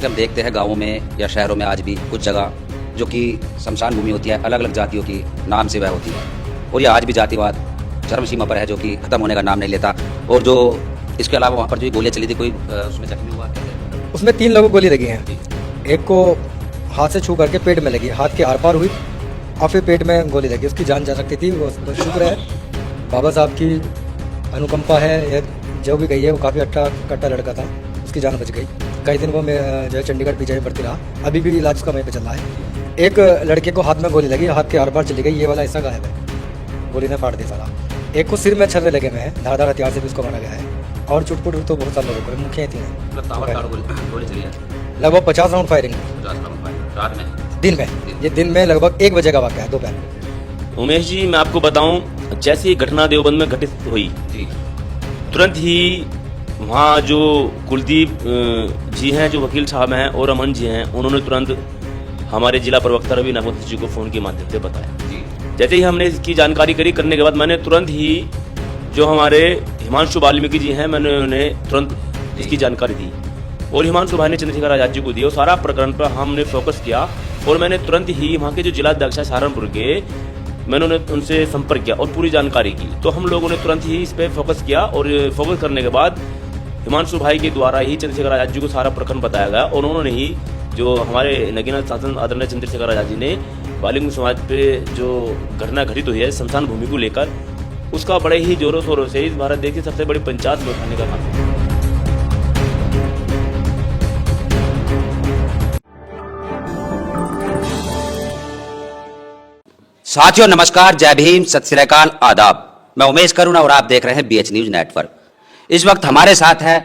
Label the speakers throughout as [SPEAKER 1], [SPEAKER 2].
[SPEAKER 1] हम देखते हैं गाँवों में या शहरों में आज भी कुछ जगह जो कि शमशान भूमि होती है, अलग अलग जातियों की नाम से वह होती है, और यह आज भी जातिवाद चरम सीमा पर है जो कि खत्म होने का नाम नहीं लेता। और जो इसके अलावा वहाँ पर जो गोलियाँ चली थी, कोई उसमें जख्मी हुआ?
[SPEAKER 2] उसमें 3 लोगों को गोली लगी है। एक को हाथ से छू करके पेट में लगी, हाथ के आर पार हुई और फिर पेट में गोली लगी। उसकी जान जा सकती थी। वो शुक्र है बाबा साहब की अनुकंपा है, जो भी गई है वो काफ़ी अच्छा कट्टा लड़का था, उसकी जान बच गई। कई दिन वो जो है चंडीगढ़ पीछे भर्ती रहा, अभी भी इलाज उसका वहीं पे चल रहा है। एक लड़के को हाथ में गोली लगी, हाथ के आर पार चली गई, ये वाला हिस्सा गायब है, गोली ने फाड़ दिया सारा। एक को सिर में छर्रे लगे हुए हैं, धारदार हथियार से भी उसको मारा गया है। और चुटपुट तो बहुत सारे लोगों को, मुख्य थी लगभग 50 राउंड फायरिंग
[SPEAKER 1] रात में,
[SPEAKER 2] दिन में। ये दिन में लगभग 1 बजे का वाक़या है, दोपहर।
[SPEAKER 3] उमेश जी, मैं आपको बताऊं, जैसे ही घटना देवबंद में घटित हुई तुरंत ही वहाँ जो कुलदीप जी हैं, जो वकील साहब हैं, और अमन जी हैं, उन्होंने तुरंत हमारे जिला प्रवक्ता रवि नागवंशी जी को फ़ोन के माध्यम से बताया। जैसे ही हमने इसकी जानकारी करने के बाद मैंने तुरंत ही जो हमारे हिमांशु वाल्मीकि जी हैं, मैंने उन्हें तुरंत इसकी जानकारी दी और हिमांशु भाई ने चंद्रशेखर आजाद जी को दी और सारा प्रकरण पर हमने फोकस किया। और मैंने तुरंत ही वहाँ के जो जिलाध्यक्ष है सहारनपुर के, मैंने उनसे संपर्क किया और पूरी जानकारी की। तो हम लोगों ने तुरंत ही इस पर फोकस किया और फोकस करने के बाद हिमांशु भाई के द्वारा ही चंद्रशेखर आजाद जी को सारा प्रकरण बताया गया और उन्होंने ही जो हमारे नगीना शासन आदरणीय चंद्रशेखर आजाद जी ने वाल्मीकि समाज पे जो घटना घटित हुई है शमशान भूमि को लेकर, उसका बड़े ही जोरों शोरों से इस भारत देश की सबसे बड़ी पंचायत में उठाने का काम किया।
[SPEAKER 1] साथियों नमस्कार, जय भीम, सत श्री अकाल, आदाब। मैं उमेश करुणा और आप देख रहे हैं BH न्यूज नेटवर्क। इस वक्त हमारे साथ है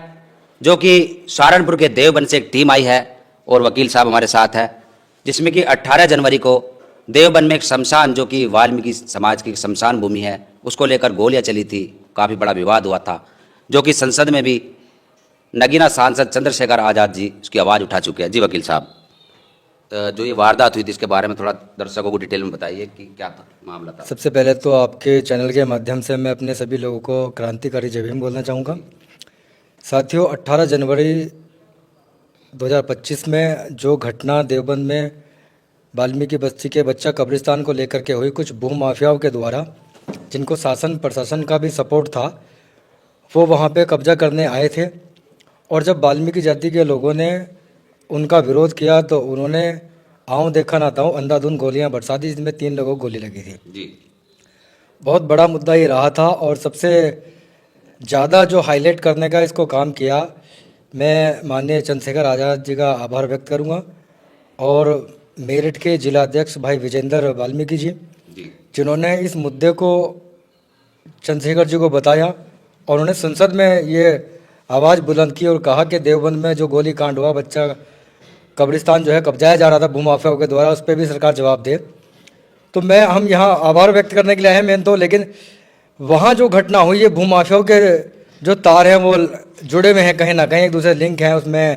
[SPEAKER 1] जो कि सहारनपुर के देवबंद से एक टीम आई है और वकील साहब हमारे साथ है, जिसमें कि 18 जनवरी को देवबंद में एक शमशान जो कि वाल्मीकि समाज की शमशान भूमि है, उसको लेकर गोलियां चली थी, काफ़ी बड़ा विवाद हुआ था, जो कि संसद में भी नगीना सांसद चंद्रशेखर आजाद जी उसकी आवाज़ उठा चुके हैं। जी वकील साहब, जो ये वारदात हुई थी इसके बारे में थोड़ा दर्शकों को डिटेल में बताइए कि क्या था मामला था।
[SPEAKER 2] सबसे पहले तो आपके चैनल के माध्यम से मैं अपने सभी लोगों को क्रांतिकारी जय भीम बोलना चाहूँगा। साथियों, 18 जनवरी 2025 में जो घटना देवबंद में वाल्मीकि बस्ती के बच्चा कब्रिस्तान को लेकर के हुई, कुछ भूमाफियाओं के द्वारा, जिनको शासन प्रशासन का भी सपोर्ट था, वो वहाँ पे कब्जा करने आए थे। और जब वाल्मीकि जाति के लोगों ने उनका विरोध किया तो उन्होंने आऊँ देखा ना ताऊँ अंधाधुंध गोलियां बरसा दी, जिसमें 3 लोगों को गोली लगी थी।
[SPEAKER 1] जी,
[SPEAKER 2] बहुत बड़ा मुद्दा ये रहा था और सबसे ज़्यादा जो हाईलाइट करने का इसको काम किया, मैं माननीय चंद्रशेखर आज़ाद जी का आभार व्यक्त करूंगा और मेरठ के जिलाध्यक्ष भाई विजेंद्र वाल्मीकि जी, जिन्होंने इस मुद्दे को चंद्रशेखर जी को बताया और उन्होंने संसद में ये आवाज़ बुलंद की और कहा कि देवबंद में जो गोली कांड हुआ, बच्चा कब्रिस्तान जो है कब्जाया जा रहा था भूमाफियाओं के द्वारा, उस पर भी सरकार जवाब दे। तो हम यहाँ आभार व्यक्त करने के लिए आए मेन तो, लेकिन वहाँ जो घटना हुई, ये भूमाफियाओं के जो तार हैं वो जुड़े हुए हैं, कहीं ना कहीं एक दूसरे लिंक हैं, उसमें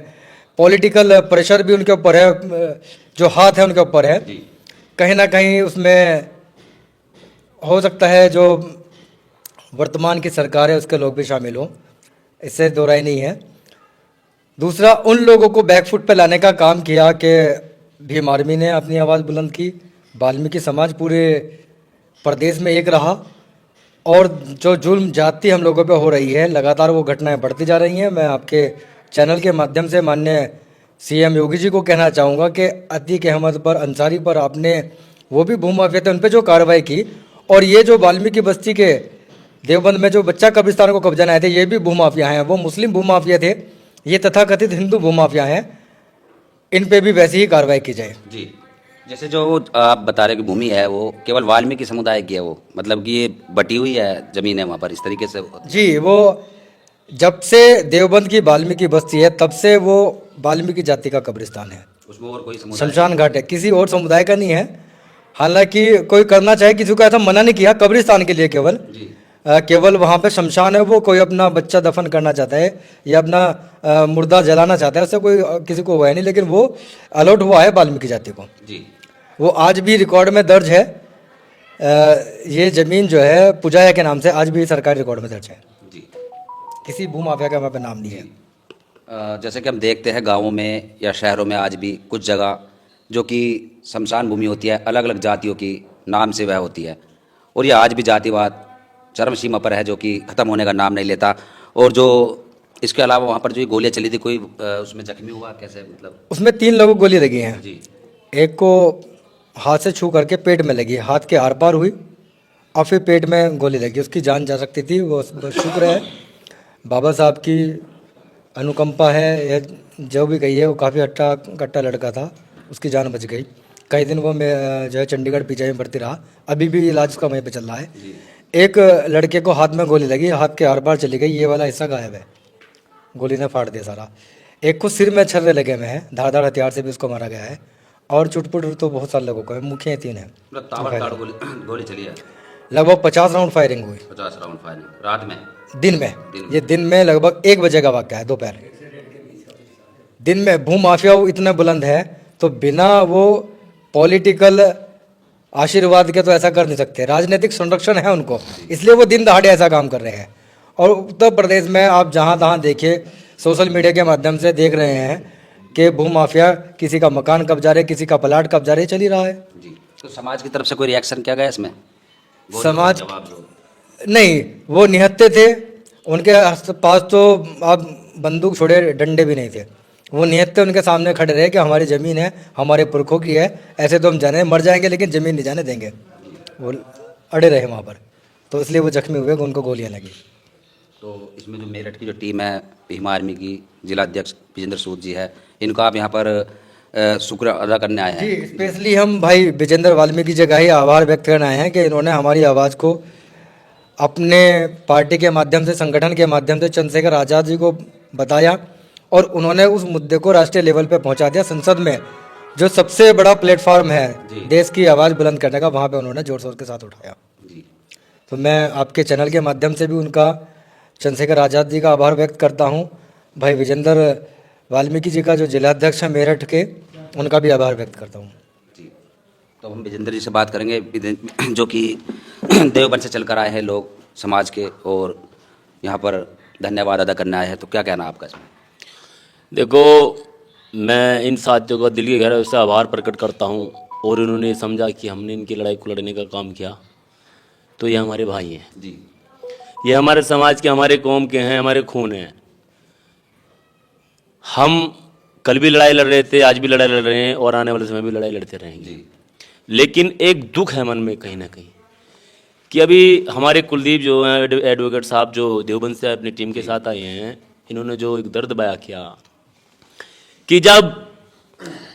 [SPEAKER 2] पॉलिटिकल प्रेशर भी उनके ऊपर है, जो हाथ है उनके ऊपर है, कहीं ना कहीं उसमें हो सकता है जो वर्तमान की सरकार है उसके लोग भी शामिल हों, इससे दो राय नहीं है। दूसरा, उन लोगों को बैकफुट पे लाने का काम किया कि भीम आर्मी ने अपनी आवाज़ बुलंद की, वाल्मीकि समाज पूरे प्रदेश में एक रहा और जो जुल्म जाति हम लोगों पे हो रही है, लगातार वो घटनाएं बढ़ती जा रही हैं। मैं आपके चैनल के माध्यम से माननीय CM योगी जी को कहना चाहूँगा कि अतीक अहमद पर, अंसारी पर आपने, वो भी भूमाफिया थे, उन पर जो कार्रवाई की, और ये जो वाल्मीकि बस्ती के देवबंद में जो बच्चा कब्रिस्तान को कब्जा आए थे, ये भी भूमाफिया हैं। वो मुस्लिम भूमाफिया थे, ये तथाकथित हिंदू भूमाफिया हैं, इन पे भी वैसी ही कार्रवाई की जाए।
[SPEAKER 1] जी, जैसे जो आप बता रहे कि भूमि है वो केवल वाल्मीकि समुदाय की है, वो मतलब कि ये बटी हुई है जमीन है वहाँ पर, इस तरीके से?
[SPEAKER 2] जी, वो जब से देवबंद की वाल्मीकि बस्ती है तब से वो वाल्मीकि जाति का कब्रिस्तान है,
[SPEAKER 1] उसमें और कोई
[SPEAKER 2] शमशान घाट है, किसी और समुदाय का नहीं है। हालांकि कोई करना चाहे, किसी को ऐसा मना नहीं किया कब्रिस्तान के लिए, केवल वहाँ पे शमशान है, वो कोई अपना बच्चा दफन करना चाहता है या अपना मुर्दा जलाना चाहता है, उससे कोई किसी को हुआ है नहीं, लेकिन वो अलॉट हुआ है वाल्मीकि जाति को।
[SPEAKER 1] जी,
[SPEAKER 2] वो आज भी रिकॉर्ड में दर्ज है। ये ज़मीन जो है पुजाया के नाम से आज भी सरकारी रिकॉर्ड में दर्ज है।
[SPEAKER 1] जी,
[SPEAKER 2] किसी भूमाफिया का वहाँ पे नाम नहीं है।
[SPEAKER 1] जैसे कि हम देखते हैं गाँवों में या शहरों में आज भी कुछ जगह जो कि शमशान भूमि होती है, अलग अलग जातियों की नाम से वह होती है, और यह आज भी जातिवाद चरम सीमा पर है जो कि ख़त्म होने का नाम नहीं लेता। और जो इसके अलावा वहाँ पर जो ये गोलियाँ चली थी, कोई उसमें जख्मी हुआ कैसे, मतलब?
[SPEAKER 2] उसमें 3 लोगों को गोली लगी हैं।
[SPEAKER 1] जी।
[SPEAKER 2] एक को हाथ से छू करके पेट में लगी, हाथ के आर पार हुई और फिर पेट में गोली लगी। उसकी जान जा सकती थी, वो शुक्र है बाबा साहब की अनुकंपा है, यह जो भी कही है, वो काफ़ी हट्टा कट्टा लड़का था, उसकी जान बच गई। कई दिन वो मैं जो है चंडीगढ़ पीजीआई में भर्ती रहा, अभी भी इलाज उसका वहीं पे चल रहा है। एक लड़के को हाथ में गोली लगी, हाथ के आर पार चली गई, ये वाला हिस्सा गायब है, गोली ने फाड़ दिया सारा। एक को सिर में छर्रे लगे हुए हैं, धारदार हथियार से भी उसको मारा गया है, और चुटपुट तो बहुत सारे लोगों को है, मुख्य 3 हैं।
[SPEAKER 1] मतलब ताबड़तोड़ गोली चली है।
[SPEAKER 2] लगभग 50 राउंड फायरिंग हुई
[SPEAKER 1] 50 राउंड फायरिंग रात में,
[SPEAKER 2] दिन में। ये दिन में लगभग 1 बजे का वाक़या है, दोपहर। दिन में भूमाफिया इतना बुलंद है तो बिना वो पॉलिटिकल आशीर्वाद के तो ऐसा कर नहीं सकते, राजनीतिक संरक्षण है उनको, इसलिए वो दिन दहाड़े ऐसा काम कर रहे हैं। और उत्तर प्रदेश में आप जहाँ तहाँ देखिए, सोशल मीडिया के माध्यम से देख रहे हैं कि भूमाफिया किसी का मकान कब्जा रहे, किसी का प्लाट कब्जा रहे, चल ही रहा है।
[SPEAKER 1] जी। तो समाज की तरफ से कोई रिएक्शन किया गया इसमें?
[SPEAKER 2] समाज
[SPEAKER 1] जवाब दो।
[SPEAKER 2] नहीं, वो निहत्थे थे, उनके पास तो आप बंदूक छोड़े डंडे भी नहीं थे, वो निहत्थे उनके सामने खड़े रहे कि हमारी ज़मीन है, हमारे पुरखों की है, ऐसे तो हम जाने मर जाएंगे लेकिन ज़मीन नहीं जाने देंगे। वो अड़े रहे वहाँ पर, तो इसलिए वो जख्मी हुए, उनको गोलियाँ लगी।
[SPEAKER 1] तो इसमें जो मेरठ की जो टीम है भीम आर्मी की, जिला अध्यक्ष विजेंद्र सूद जी है, इनका आप यहाँ पर शुक्र अदा करने आए हैं?
[SPEAKER 2] जी, स्पेशली हम भाई विजेंद्र वाल्मीकि जी का ही आभार व्यक्त करने आए हैं कि इन्होंने हमारी आवाज़ को अपने पार्टी के माध्यम से, संगठन के माध्यम से चंद्रशेखर आज़ाद जी को बताया, और उन्होंने उस मुद्दे को राष्ट्रीय लेवल पे पहुंचा दिया। संसद में जो सबसे बड़ा प्लेटफॉर्म है देश की आवाज़ बुलंद करने का, वहाँ पे उन्होंने जोर शोर के साथ उठाया।
[SPEAKER 1] जी।
[SPEAKER 2] तो मैं आपके चैनल के माध्यम से भी उनका, चंद्रशेखर आज़ाद जी का आभार व्यक्त करता हूँ। भाई विजेंद्र वाल्मीकि जी का जो जिलाध्यक्ष है मेरठ के, उनका भी आभार व्यक्त करता हूँ।
[SPEAKER 1] जी। तो हम विजेंद्र जी से बात करेंगे, जो कि देवबंद से चलकर आए हैं लोग समाज के, और यहाँ पर धन्यवाद अदा करने आए हैं। तो क्या कहना आपका इसमें?
[SPEAKER 3] देखो, मैं इन साथियों का दिल की गहराई से आभार प्रकट करता हूँ, और इन्होंने समझा कि हमने इनकी लड़ाई को लड़ने का काम किया, तो ये हमारे भाई हैं
[SPEAKER 1] जी।
[SPEAKER 3] ये हमारे समाज के, हमारे कौम के हैं, हमारे खून हैं। हम कल भी लड़ाई लड़ रहे थे, आज भी लड़ाई लड़ रहे हैं, और आने वाले समय भी लड़ाई लड़ते रहेंगे। लेकिन एक दुख है मन में कहीं ना कहीं कि अभी हमारे कुलदीप जो हैं एडवोकेट साहब, जो देवबंद से अपनी टीम के साथ आए हैं, इन्होंने जो एक दर्द बयां किया कि जब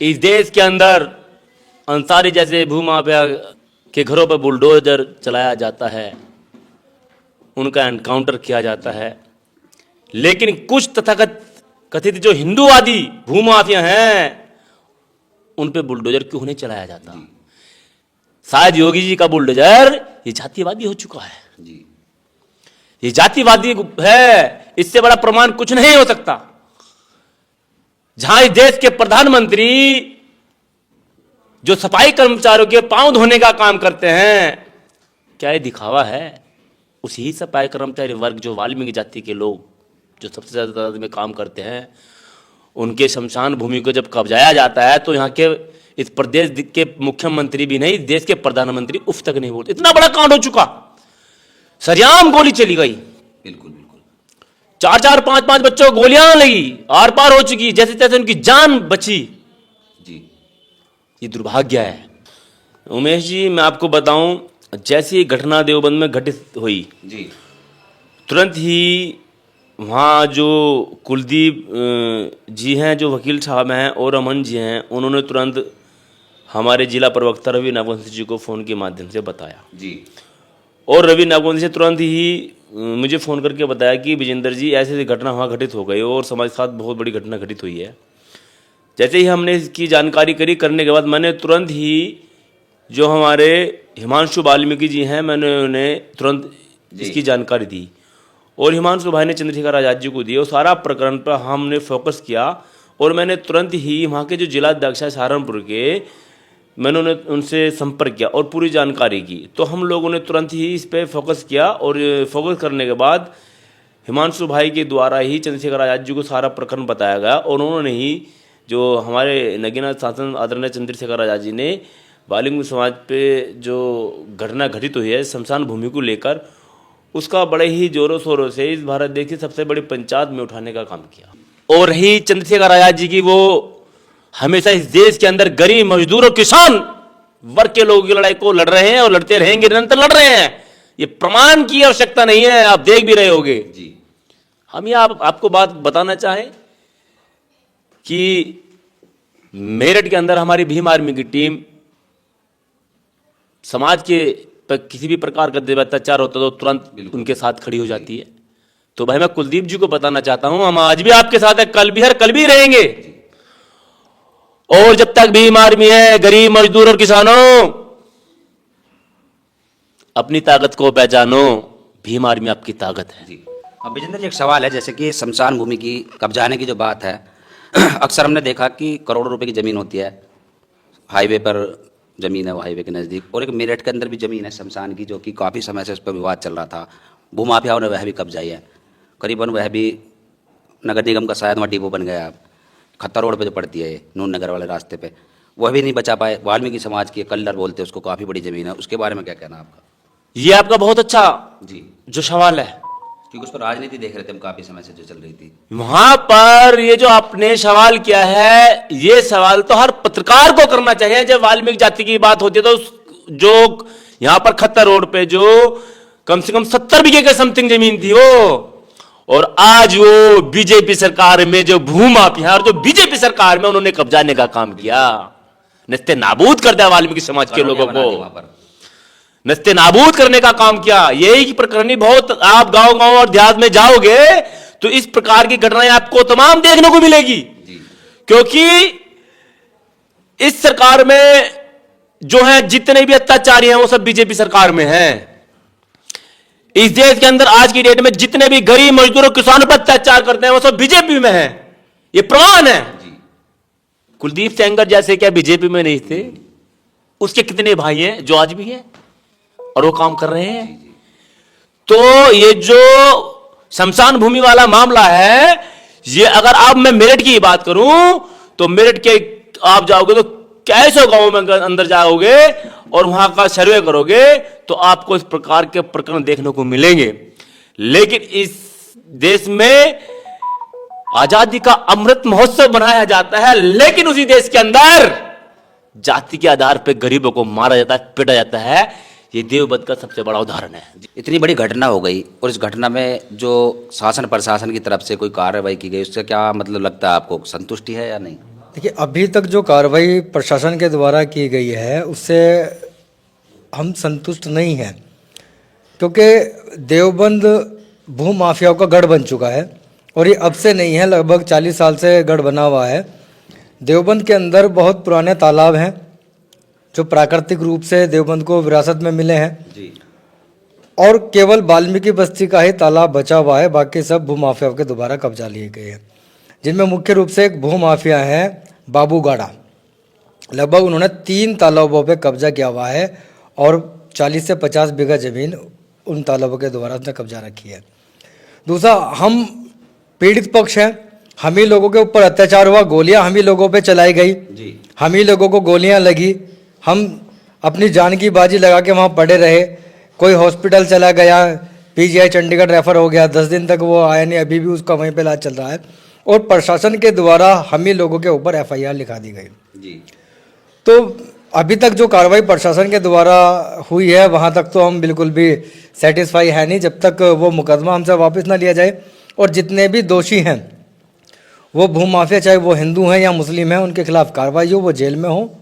[SPEAKER 3] इस देश के अंदर अंसारी जैसे भूमाफिया के घरों पर बुलडोजर चलाया जाता है, उनका एनकाउंटर किया जाता है, लेकिन कुछ तथाकथित कथित जो हिंदूवादी भूमाफिया हैं, उन पे बुलडोजर क्यों नहीं चलाया जाता? शायद योगी जी का बुलडोजर ये जातिवादी हो चुका है।
[SPEAKER 1] जी।
[SPEAKER 3] ये जातिवादी है, इससे बड़ा प्रमाण कुछ नहीं हो सकता। जहां इस देश के प्रधानमंत्री जो सफाई कर्मचारियों के पांव धोने का काम करते हैं, क्या ये दिखावा है? उसी सफाई कर्मचारी वर्ग, जो वाल्मीकि जाति के लोग जो सबसे ज्यादा तादाद में काम करते हैं, उनके शमशान भूमि को जब कब्जाया जाता है, तो यहाँ के इस प्रदेश के मुख्यमंत्री भी नहीं, देश के प्रधानमंत्री उफ तक नहीं बोलते। इतना बड़ा कांड हो चुका, सरेआम गोली चली गई,
[SPEAKER 1] बिल्कुल बिल्कुल,
[SPEAKER 3] 4-4, 5-5 बच्चों को गोलियां लगी, आर पार हो चुकी, जैसे तैसे उनकी जान बची।
[SPEAKER 1] जी।
[SPEAKER 3] ये दुर्भाग्य है। उमेश जी, मैं आपको बताऊं, जैसी घटना देवबंद में घटित हुई,
[SPEAKER 1] जी,
[SPEAKER 3] तुरंत ही वहाँ जो कुलदीप जी हैं, जो वकील साहब हैं, और अमन जी हैं, उन्होंने तुरंत हमारे जिला प्रवक्ता रवि नागवंशी जी को फ़ोन के माध्यम से बताया।
[SPEAKER 1] जी।
[SPEAKER 3] और रवि नागवंशी से तुरंत ही मुझे फ़ोन करके बताया कि विजेंद्र जी, ऐसे घटना वहाँ घटित हो गई और समाज के साथ बहुत बड़ी घटना घटित हुई है। जैसे ही हमने इसकी जानकारी करी, करने के बाद मैंने तुरंत ही जो हमारे हिमांशु वाल्मीकि जी हैं, मैंने उन्हें तुरंत इसकी जानकारी दी, और हिमांशु भाई ने चंद्रशेखर आज़ाद जी को दी, और सारा प्रकरण पर हमने फोकस किया। और मैंने तुरंत ही वहाँ के जो जिलाध्यक्ष है सहारनपुर के, मैंने उनसे संपर्क किया और पूरी जानकारी की। तो हम लोगों ने तुरंत ही इस पर फोकस किया, और फोकस करने के बाद हिमांशु भाई के द्वारा ही चंद्रशेखर आजाद जी को सारा प्रकरण बताया गया और उन्होंने ही जो हमारे नगीना शासन आदरणीय चंद्रशेखर आजाद जी ने वाल्मीकि समाज पे जो घटना घटित हुई है शमशान भूमि को लेकर, उसका बड़े ही जोरों शोरों से इस भारत देश की सबसे बड़ी पंचायत में उठाने का काम किया। और रही चंद्रशेखर आजाद जी की, वो हमेशा इस देश के अंदर गरीब मजदूर और किसान वर्ग के लोगों की लड़ाई को लड़ रहे हैं और लड़ते रहेंगे, निरंतर लड़ रहे हैं। ये प्रमाण की आवश्यकता नहीं है, आप देख भी रहे होंगे जी। हम यह आपको बात बताना चाहें कि मेरठ के अंदर हमारी भीम आर्मी की टीम समाज के पर किसी भी प्रकार का अत्याचार होता तो तुरंत उनके साथ खड़ी हो जाती है। तो भाई मैं कुलदीप जी को बताना चाहता हूं, हम आज भी आपके साथ है, कल भी हर कल भी रहेंगे। और जब तक भीम आर्मी है, गरीब मजदूर और किसानों, अपनी ताकत को पहचानो, भीम आर्मी आपकी ताकत है जी।
[SPEAKER 1] अब विजेंद्र जी, एक सवाल है, जैसे कि शमशान भूमि की कब्जाने की जो बात है, अक्सर हमने देखा कि करोड़ों रुपए की ज़मीन होती है, हाईवे पर ज़मीन है, वो हाईवे के नज़दीक, और एक मेरठ के अंदर भी ज़मीन है शमशान की, जो कि काफ़ी समय से उस पर विवाद चल रहा था। भूमाफियाओं ने वह भी कब्जाई है, करीबन वह भी नगर निगम का शायद वहाँ डिपो बन गया। खत्ता रोड पे जो पड़ती है नून नगर वाले रास्ते पे, वह भी नहीं बचा पाए। वाल्मीकि समाज की कल्लर बोलते हैं उसको, काफ़ी बड़ी ज़मीन है, उसके बारे में क्या कहना आपका?
[SPEAKER 3] ये आपका बहुत अच्छा
[SPEAKER 1] जी
[SPEAKER 3] जो सवाल है,
[SPEAKER 1] क्योंकि उस पर राजनीति देख रहे थे हम काफ़ी समय से जो चल रही थी।
[SPEAKER 3] वहां पर ये जो आपने सवाल किया है, ये सवाल तो हर पत्रकार को करना चाहिए। जब वाल्मीकि जाति की बात होती है तो जो यहां पर खत्ता रोड पे जो कम से कम 70 बीघे के समथिंग जमीन थी वो, और आज वो बीजेपी सरकार में जो भूमाफिया और जो बीजेपी सरकार में उन्होंने कब्जाने का काम किया, निस्ते नाबूद कर दिया वाल्मीकि समाज के लोगों को, नस्ते नाबूद करने का काम किया। यही प्रकरणी बहुत, आप गांव गांव और देहात में जाओगे तो इस प्रकार की घटनाएं आपको तमाम देखने को मिलेगी जी। क्योंकि इस सरकार में जो है जितने भी अत्याचारी हैं वो सब बीजेपी सरकार में हैं। इस देश के अंदर आज की डेट में जितने भी गरीब मजदूरों किसानों पर अत्याचार करते हैं वो सब बीजेपी में हैं, ये प्रमाण है जी। कुलदीप सेंगर जैसे क्या बीजेपी में नहीं थे? उसके कितने भाई हैं जो आज भी हैं और वो काम कर रहे हैं। तो ये जो शमशान भूमि वाला मामला है, ये अगर आप, मैं मेरठ की बात करूं तो मेरठ के आप जाओगे तो कैसे गांव में अंदर जाओगे और वहां का सर्वे करोगे तो आपको इस प्रकार के प्रकरण देखने को मिलेंगे। लेकिन इस देश में आजादी का अमृत महोत्सव मनाया जाता है, लेकिन उसी देश के अंदर जाति के आधार पर गरीबों को मारा जाता है, पीटा जाता है। ये देवबंद का सबसे बड़ा उदाहरण है।
[SPEAKER 1] इतनी बड़ी घटना हो गई और इस घटना में जो शासन प्रशासन की तरफ से कोई कार्रवाई की गई, उससे क्या मतलब लगता है आपको, संतुष्टि है या नहीं?
[SPEAKER 2] देखिए, अभी तक जो कार्रवाई प्रशासन के द्वारा की गई है उससे हम संतुष्ट नहीं हैं, क्योंकि देवबंद भूमाफियाओं का गढ़ बन चुका है और ये अब से नहीं है, लगभग 40 साल से गढ़ बना हुआ है। देवबंद के अंदर बहुत पुराने तालाब हैं जो प्राकृतिक रूप से देवबंद को विरासत में मिले हैं जी। और केवल वाल्मीकि बस्ती का ही तालाब बचा हुआ है, बाकी सब भूमाफियाओं के दोबारा कब्जा लिए गए हैं, जिनमें मुख्य रूप से एक भूमाफिया है बाबू गाड़ा। लगभग उन्होंने 3 तालाबों पे कब्जा किया हुआ है और 40 से 50 बीघा जमीन उन तालाबों के द्वारा उसने कब्जा रखी है। दूसरा, हम पीड़ित पक्ष हैं, हम ही लोगों के ऊपर अत्याचार हुआ, गोलियां हम ही लोगों पे चलाई गई जी। हम ही लोगों को गोलियां लगी, हम अपनी जान की बाजी लगा के वहाँ पड़े रहे। कोई हॉस्पिटल चला गया, पीजीआई चंडीगढ़ रेफर हो गया, 10 दिन तक वो आया नहीं, अभी भी उसका वहीं पे इलाज चल रहा है। और प्रशासन के द्वारा हम ही लोगों के ऊपर FIR लिखा दी गई जी। तो अभी तक जो कार्रवाई प्रशासन के द्वारा हुई है वहाँ तक तो हम बिल्कुल भी सेटिस्फाई है नहीं, जब तक वो मुकदमा हमसे वापस ना लिया जाए और जितने भी दोषी हैं वो भूमाफिया, चाहे वो हिंदू हैं या मुस्लिम हैं, उनके खिलाफ कार्रवाई हो, वो जेल में हो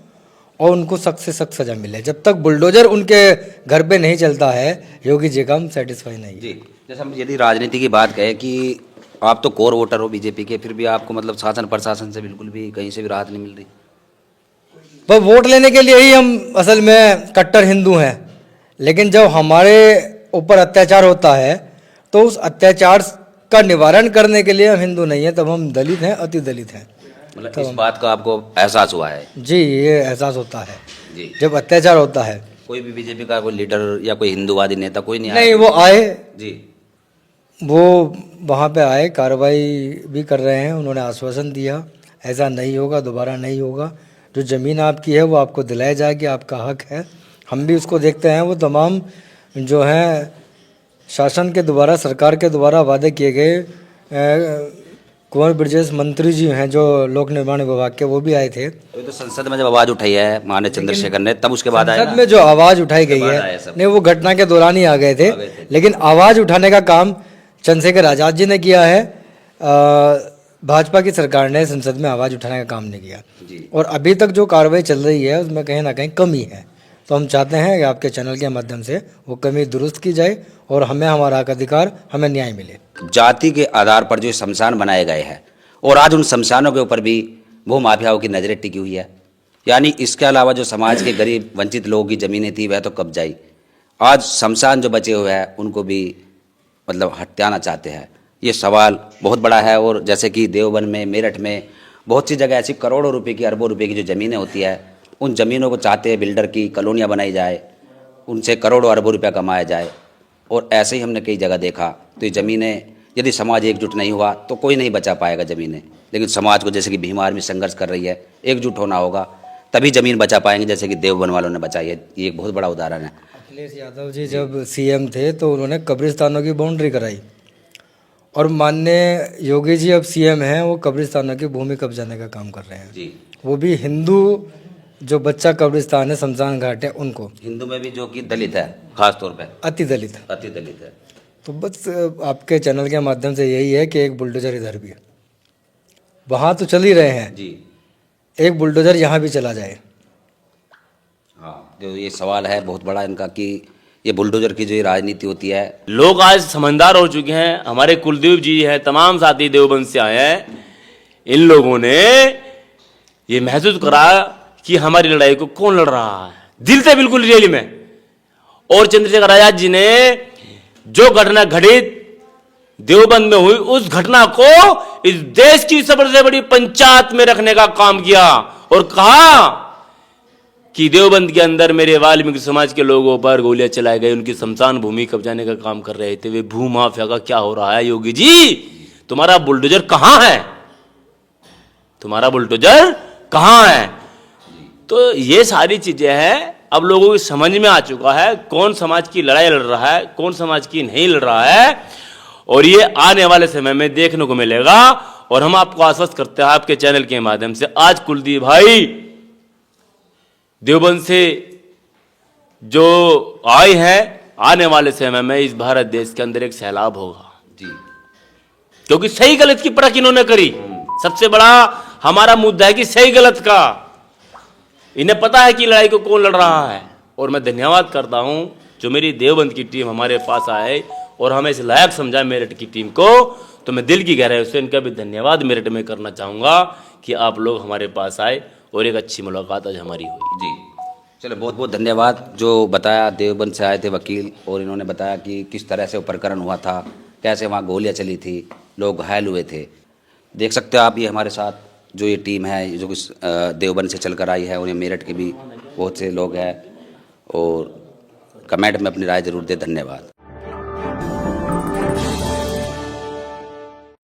[SPEAKER 2] और उनको सख्त से सख्त सजा मिले। जब तक बुलडोजर उनके घर पे नहीं चलता है योगी जी का, हम सेटिस्फाई नहीं जी।
[SPEAKER 1] जैसे हम यदि राजनीति की बात कहें कि आप तो कोर वोटर हो बीजेपी के, फिर भी आपको मतलब शासन प्रशासन से बिल्कुल भी कहीं से भी राहत नहीं मिल रही?
[SPEAKER 2] पर वोट लेने के लिए ही हम असल में कट्टर हिंदू हैं, लेकिन जब हमारे ऊपर अत्याचार होता है तो उस अत्याचार का निवारण करने के लिए हम हिंदू नहीं हैं, तब हम दलित हैं, अति दलित हैं।
[SPEAKER 1] मतलब इस बात का आपको एहसास हुआ है?
[SPEAKER 2] जी, ये एहसास होता है
[SPEAKER 1] जी।
[SPEAKER 2] जब अत्याचार होता है।
[SPEAKER 1] कोई भी बीजेपी का कोई लीडर या कोई हिंदूवादी नेता कोई नहीं आया?
[SPEAKER 2] नहीं, वो आए
[SPEAKER 1] जी,
[SPEAKER 2] वो वहाँ पे आए, कार्रवाई भी कर रहे हैं। उन्होंने आश्वासन दिया ऐसा नहीं होगा, दोबारा नहीं होगा। जो ज़मीन आपकी है वो आपको दिलाई जाएगी, आपका हक है। हम भी उसको देखते हैं। वो तमाम जो हैं शासन के द्वारा, सरकार के द्वारा वादे किए गए कुंवर ब्रजेश मंत्री जी हैं जो लोक निर्माण विभाग के, वो भी आए थे।
[SPEAKER 1] अभी तो संसद में जब आवाज उठाई है माननीय चंद्रशेखर ने, तब उसके बाद आया
[SPEAKER 2] संसद में जो आवाज़ उठाई गई
[SPEAKER 1] आया
[SPEAKER 2] है,
[SPEAKER 1] सब।
[SPEAKER 2] नहीं वो घटना के दौरान ही आ गए थे, लेकिन आवाज़ उठाने का काम चंद्रशेखर आज़ाद जी ने किया है। भाजपा की सरकार ने संसद में आवाज़ उठाने का काम नहीं किया।
[SPEAKER 1] जी।
[SPEAKER 2] और अभी तक जो कार्रवाई चल रही है उसमें कहीं ना कहीं कमी है। तो हम चाहते हैं कि आपके चैनल के माध्यम से वो कमी दुरुस्त की जाए और हमें हमारा हक अधिकार, हमें न्याय मिले।
[SPEAKER 1] जाति के आधार पर जो शमशान बनाए गए हैं और आज उन शमशानों के ऊपर भी भू माफियाओं की नजरें टिकी हुई है। यानी इसके अलावा जो समाज के गरीब वंचित लोगों की ज़मीनें थी वह तो कब्जाई, आज शमशान जो बचे हुए हैं उनको भी मतलब हटाना चाहते हैं। ये सवाल बहुत बड़ा है। और जैसे कि देवबंद में, मेरठ में, बहुत सी जगह ऐसी करोड़ों रुपए की, अरबों रुपए की जो ज़मीनें होती है, उन ज़मीनों को चाहते हैं बिल्डर की कॉलोनियाँ बनाई जाए, उनसे करोड़ों अरबों रुपया कमाया जाए। और ऐसे ही हमने कई जगह देखा। तो ये ज़मीनें यदि समाज एकजुट नहीं हुआ तो कोई नहीं बचा पाएगा ज़मीनें। लेकिन समाज को, जैसे कि भीम आर्मी संघर्ष कर रही है, एकजुट होना होगा तभी ज़मीन बचा पाएंगे, जैसे कि देवबंद वालों ने बचाई है। ये एक बहुत बड़ा उदाहरण है।
[SPEAKER 2] अखिलेश यादव जी जब सीएम थे तो उन्होंने कब्रिस्तानों की बाउंड्री कराई, और माननीय योगी जी अब सीएम हैं, वो कब्रिस्तानों की भूमि कब्जाने का काम कर रहे हैं।
[SPEAKER 1] जी।
[SPEAKER 2] वो भी हिंदू जो बच्चा कब्रिस्तान है, शमशान घाट है, उनको,
[SPEAKER 1] हिंदू में भी जो कि दलित है, खास तौर पे
[SPEAKER 2] अति दलित।
[SPEAKER 1] अति दलित है।
[SPEAKER 2] तो बस आपके चैनल के माध्यम से यही है कि एक बुलडोजर इधर भी है, वहाँ तो चल ही रहे हैं,
[SPEAKER 1] जी।
[SPEAKER 2] एक बुलडोजर यहाँ भी चला जाए।
[SPEAKER 1] हाँ, जो ये सवाल है बहुत बड़ा इनका कि ये बुलडोजर की जो ये राजनीति होती है।
[SPEAKER 3] लोग आज समझदार हो चुके हैं। हमारे कुलदीप जी हैं, तमाम साथी देवबंद से आए हैं। इन लोगों ने ये महसूस करा कि हमारी लड़ाई को कौन लड़ रहा है, दिल से, बिल्कुल रियली में। और चंद्रशेखर आजाद जी ने जो घटना घटित देवबंद में हुई, उस घटना को इस देश की सबसे बड़ी पंचायत में रखने का काम किया और कहा कि देवबंद के अंदर मेरे वाल्मीकि समाज के लोगों पर गोलियां चलाई गई, उनकी शमशान भूमि कब्जाने का काम कर रहे थे। वे भू माफिया का क्या हो रहा है? योगी जी, तुम्हारा बुलडोजर कहां है? तुम्हारा बुलडोजर कहां है? तो ये सारी चीजें हैं। अब लोगों की समझ में आ चुका है कौन समाज की लड़ाई लड़ रहा है, कौन समाज की नहीं लड़ रहा है। और ये आने वाले समय में देखने को मिलेगा। और हम आपको आश्वस्त करते हैं आपके चैनल के माध्यम से, आज कुलदीप भाई देवबंद से जो आए हैं, आने वाले समय में इस भारत देश के अंदर एक सैलाब होगा।
[SPEAKER 1] जी।
[SPEAKER 3] क्योंकि सही गलत की परख इन्होंने करी। सबसे बड़ा हमारा मुद्दा है कि सही गलत का, इन्हें पता है कि लड़ाई को कौन लड़ रहा है। और मैं धन्यवाद करता हूं जो मेरी देवबंद की टीम हमारे पास आए और हमें इस लायक समझा, मेरठ की टीम को। तो मैं दिल की गहराई से इनका भी धन्यवाद मेरठ में करना चाहूंगा कि आप लोग हमारे पास आए और एक अच्छी मुलाकात आज हमारी हुई।
[SPEAKER 1] जी, चलो बहुत बहुत धन्यवाद। जो बताया, देवबंद से आए थे वकील और इन्होंने बताया कि किस तरह से वो प्रकरण हुआ था, कैसे वहाँ गोलियाँ चली थी, लोग घायल हुए थे। देख सकते हो आप, ये हमारे साथ जो ये टीम है जो कि देवबंद से चलकर आई है, उन्हें मेरठ के भी बहुत से लोग हैं। और कमेंट में अपनी राय जरूर दें। धन्यवाद।